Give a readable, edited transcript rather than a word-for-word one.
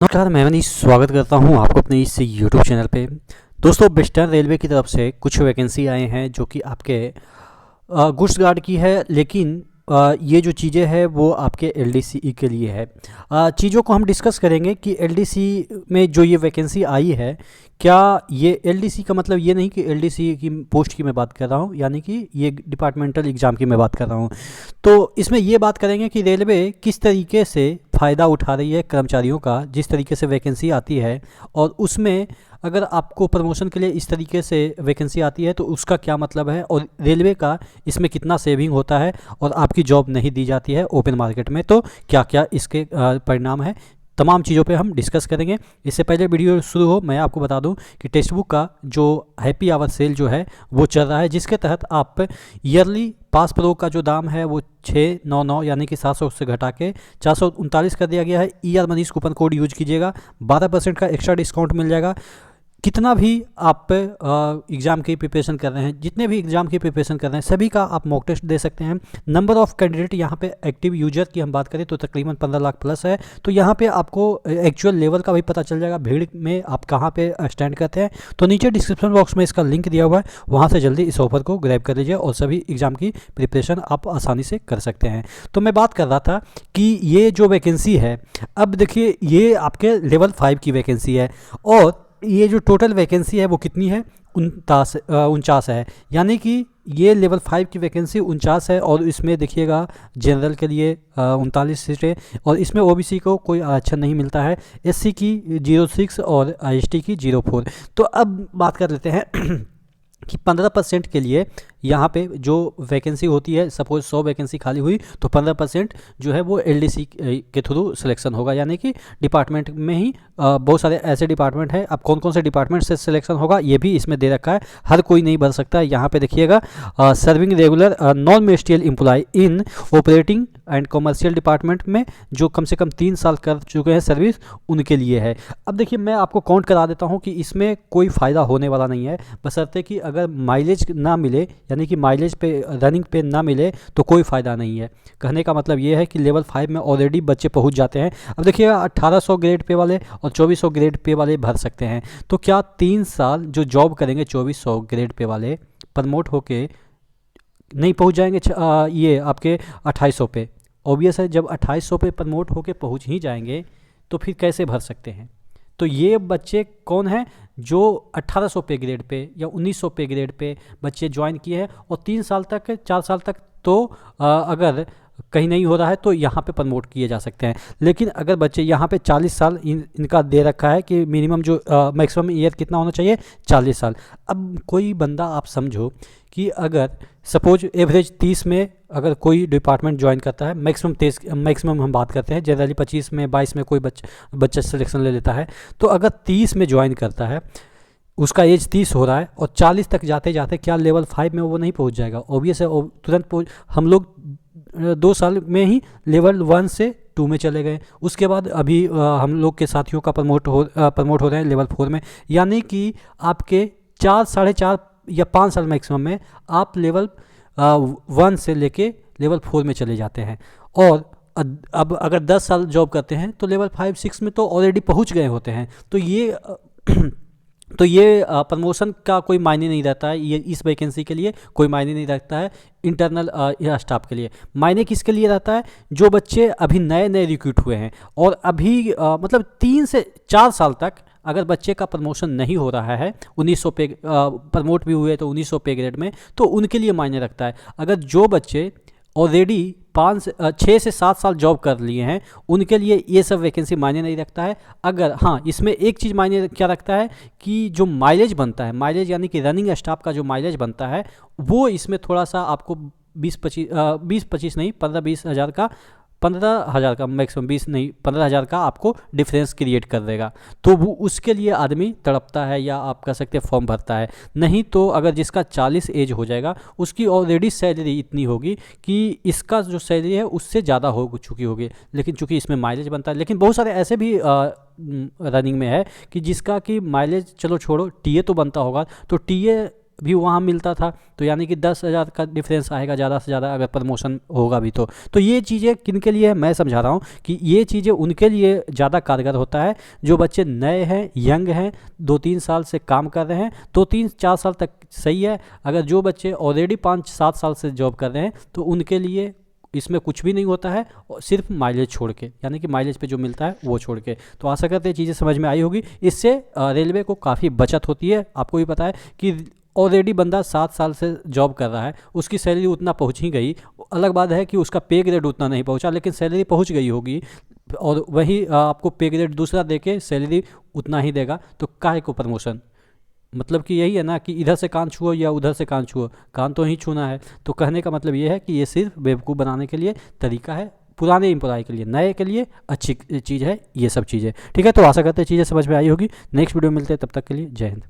नमस्कार, मैं मनीष स्वागत करता हूं आपको अपने इस यूट्यूब चैनल पे। दोस्तों, वेस्टर्न रेलवे की तरफ से कुछ वैकेंसी आए हैं जो कि आपके गुड्स गार्ड की है, लेकिन ये जो चीज़ें हैं वो आपके एलडीसी के लिए है। चीज़ों को हम डिस्कस करेंगे कि एलडीसी में जो ये वैकेंसी आई है, क्या ये एलडीसी का मतलब ये नहीं कि एलडीसी की पोस्ट की मैं बात कर रहा हूँ, यानी कि ये डिपार्टमेंटल एग्ज़ाम की मैं बात कर रहा हूँ। तो इसमें ये बात करेंगे कि रेलवे किस तरीके से फ़ायदा उठा रही है कर्मचारियों का, जिस तरीके से वैकेंसी आती है, और उसमें अगर आपको प्रमोशन के लिए इस तरीके से वैकेंसी आती है तो उसका क्या मतलब है, और रेलवे का इसमें कितना सेविंग होता है, और आपकी जॉब नहीं दी जाती है ओपन मार्केट में तो क्या क्या इसके परिणाम है, तमाम चीज़ों पे हम डिस्कस करेंगे। इससे पहले वीडियो शुरू हो, मैं आपको बता दूं कि टेक्स्ट बुक का जो हैप्पी आवर सेल जो है वो चल रहा है, जिसके तहत आप ईयरली पास प्रो का जो दाम है वो 699 यानी कि 700 से घटा के 439 कर दिया गया है। ER Manish coupon code use कीजिएगा, 12% का एक्स्ट्रा डिस्काउंट मिल जाएगा। कितना भी आप एग्ज़ाम की प्रिपरेशन कर रहे हैं, जितने भी एग्ज़ाम की प्रिपरेशन कर रहे हैं, सभी का आप मॉक टेस्ट दे सकते हैं। नंबर ऑफ़ कैंडिडेट यहाँ पे एक्टिव यूजर की हम बात करें तो तकरीबन 15 लाख प्लस है। तो यहाँ पे आपको एक्चुअल लेवल का भी पता चल जाएगा, भीड़ में आप कहाँ पे स्टैंड करते हैं। तो नीचे डिस्क्रिप्शन बॉक्स में इसका लिंक दिया हुआ है, वहाँ से जल्दी इस ऑफर को ग्रैब कर लीजिए और सभी एग्ज़ाम की प्रिपरेशन आप आसानी से कर सकते हैं। तो मैं बात कर रहा था कि ये जो वैकेंसी है, अब देखिए ये आपके लेवल 5 की वैकेंसी है, और ये जो टोटल वैकेंसी है वो कितनी है, 49 है। यानी कि ये लेवल 5 की वैकेंसी 49 है, और इसमें देखिएगा जनरल के लिए 39 सीटें, और इसमें ओबीसी को कोई आरक्षण नहीं मिलता है, एससी की 06 और एसटी की 04। तो अब बात कर लेते हैं कि 15% के लिए यहाँ पे जो वैकेंसी होती है, सपोज 100 वैकेंसी खाली हुई तो 15% जो है वो एलडीसी के थ्रू सिलेक्शन होगा, यानी कि डिपार्टमेंट में ही बहुत सारे ऐसे डिपार्टमेंट हैं। अब कौन कौन से डिपार्टमेंट से सिलेक्शन होगा ये भी इसमें दे रखा है, हर कोई नहीं भर सकता है। यहाँ पे देखिएगा, serving regular non ministerial employ in operating and commercial department में जो कम से कम 3 साल कर चुके हैं सर्विस, उनके लिए है। अब देखिए, मैं आपको काउंट करा देता हूँ कि इसमें कोई फ़ायदा होने वाला नहीं है, बशर्ते कि अगर माइलेज ना मिले, यानी कि माइलेज पे रनिंग पे ना मिले तो कोई फ़ायदा नहीं है। कहने का मतलब ये है कि लेवल 5 में ऑलरेडी बच्चे पहुंच जाते हैं। अब देखिए, 1800 ग्रेड पे वाले और 2400 ग्रेड पे वाले भर सकते हैं, तो क्या 3 साल जो जॉब करेंगे 2400 ग्रेड पे वाले प्रमोट होके नहीं पहुंच जाएंगे ये आपके 2800 पे? ऑब्वियस है, जब 2800 पे प्रमोट होके पहुंच ही जाएंगे तो फिर कैसे भर सकते हैं? तो ये बच्चे कौन हैं जो 1800 पे ग्रेड पे या 1900 पे ग्रेड पे बच्चे ज्वाइन किए हैं, और 3 साल तक 4 साल तक तो अगर कहीं नहीं हो रहा है तो यहाँ पे प्रमोट किए जा सकते हैं। लेकिन अगर बच्चे यहाँ पे 40 साल इनका दे रखा है कि मिनिमम जो मैक्सिमम ईयर कितना होना चाहिए, 40 साल। अब कोई बंदा आप समझो कि अगर सपोज एवरेज 30 में अगर कोई डिपार्टमेंट ज्वाइन करता है, मैक्सिमम हम बात करते हैं, जनरली 25 में 22 में कोई बच्चा सिलेक्शन ले लेता है, तो अगर 30 में ज्वाइन करता है, उसका एज 30 हो रहा है, और 40 तक जाते जाते क्या लेवल 5 में वो नहीं पहुंच जाएगा? ऑब्वियस है, तुरंत पहुँच। हम लोग 2 साल में ही लेवल 1 से 2 में चले गए, उसके बाद अभी हम लोग के साथियों का प्रमोट हो रहे हैं लेवल 4 में, यानी कि आपके 4 साढ़े 4 या 5 साल मैक्सिमम में आप लेवल 1 से लेके लेवल 4 में चले जाते हैं। और अब अगर 10 साल जॉब करते हैं तो लेवल 5-6 में तो ऑलरेडी पहुंच गए होते हैं। तो ये तो ये प्रमोशन का कोई मायने नहीं रहता है, ये इस वैकेंसी के लिए कोई मायने नहीं रखता है। इंटरनल स्टाफ के लिए मायने किसके लिए रहता है? जो बच्चे अभी नए नए रिक्रूट हुए हैं, और अभी मतलब 3 से 4 साल तक अगर बच्चे का प्रमोशन नहीं हो रहा है, 1900 पे प्रमोट भी हुए तो 1900 पे ग्रेड में, तो उनके लिए मायने रखता है। अगर जो बच्चे ऑलरेडी 6 से 7 साल जॉब कर लिए हैं, उनके लिए ये सब वैकेंसी मायने नहीं रखता है। अगर हाँ, इसमें एक चीज़ मायने क्या रखता है कि जो माइलेज बनता है, माइलेज यानी कि रनिंग स्टाफ का जो माइलेज बनता है, वो इसमें थोड़ा सा आपको 20-25 नहीं, 15-20 हज़ार का, 15,000 का मैक्सिमम, 20 नहीं 15,000 का आपको डिफरेंस क्रिएट कर देगा। तो वो उसके लिए आदमी तड़पता है, या आप कह सकते हैं फॉर्म भरता है। नहीं तो अगर जिसका 40 एज हो जाएगा, उसकी ऑलरेडी सैलरी इतनी होगी कि इसका जो सैलरी है उससे ज़्यादा हो चुकी होगी, लेकिन चूंकि इसमें माइलेज बनता है। लेकिन बहुत सारे ऐसे भी रनिंग में है कि जिसका कि माइलेज चलो छोड़ो, टीए तो बनता होगा, तो टीए भी वहाँ मिलता था, तो यानी कि 10,000 का डिफरेंस आएगा ज़्यादा से ज़्यादा अगर प्रमोशन होगा भी तो ये चीज़ें किन के लिए है, मैं समझा रहा हूँ कि ये चीज़ें उनके लिए ज़्यादा कारगर होता है जो बच्चे नए हैं, यंग हैं, 2-3 साल से काम कर रहे हैं, 2-3-4 साल तक सही है। अगर जो बच्चे ऑलरेडी 5-7 साल से जॉब कर रहे हैं तो उनके लिए इसमें कुछ भी नहीं होता है, और सिर्फ माइलेज छोड़ के, यानी कि माइलेज पे जो मिलता है वो छोड़ के। तो आशा करते हैं चीज़ें समझ में आई होगी। इससे रेलवे को काफ़ी बचत होती है। आपको भी पता है कि ऑलरेडी बंदा 7 साल से जॉब कर रहा है, उसकी सैलरी उतना पहुंच ही गई। अलग बात है कि उसका पे ग्रेड उतना नहीं पहुंचा, लेकिन सैलरी पहुंच गई होगी, और वही आपको पे ग्रेड दूसरा दे के सैलरी उतना ही देगा, तो काहे को प्रमोशन। मतलब कि यही है ना कि इधर से कान छुओ या उधर से कान छुओ, कान तो ही छूना है। तो कहने का मतलब ये है कि ये सिर्फ बेवकूफ़ बनाने के लिए तरीका है, पुराने एम्प्लॉय के लिए, नए के लिए अच्छी चीज़ है ये सब चीज़ें। ठीक है, तो आशा करते हैं चीज़ें समझ में आई होगी। नेक्स्ट वीडियो में मिलते हैं, तब तक के लिए जय हिंद।